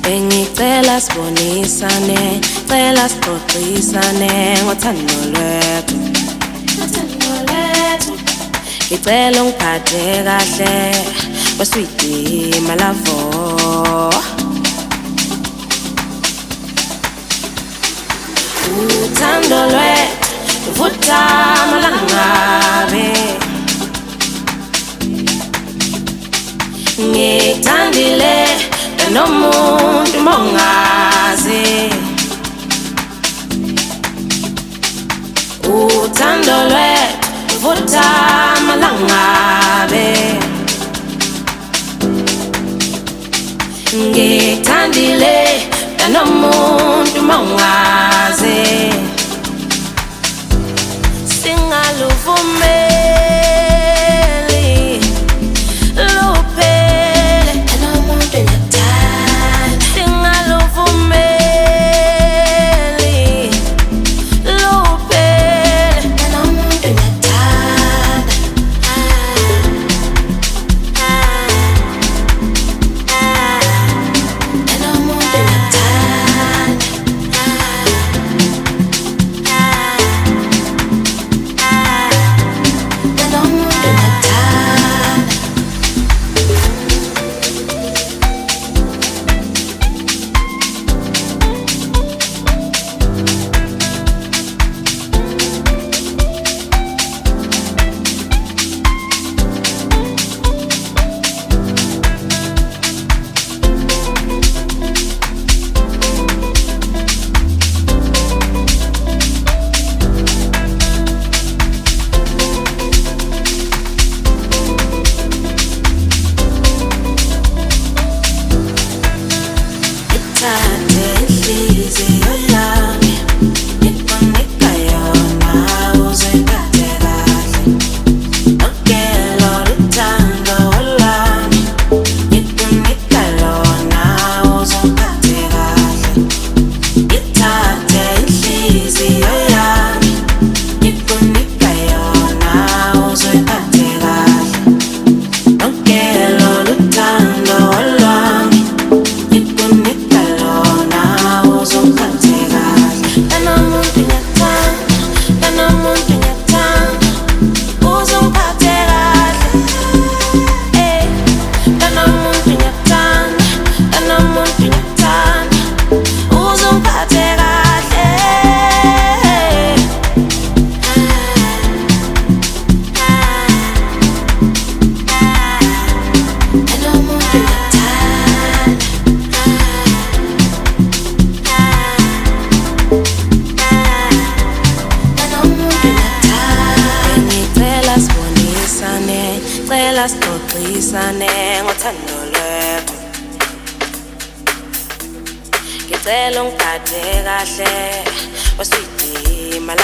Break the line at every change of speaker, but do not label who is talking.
Bengicela sibonisane, cela sixoxisane ngothando lwethu. Ngicela ungiphathe kahle, wasweety malavo. Uthando lwethu luvutha malangabe. Ngithandile nomuntu mongazi. Uthando lwethu luvutha malangabe. Ngithandile nomuntu mongazi. Singaluvumeli luphele nomuntu engathanda. Singaluvumeli luphele nomuntu engathanda. Nomuntu engathanda. Cela sixoxisane ngothando lwethu. Ngicela ungiphathe kahle, wasweety malavo.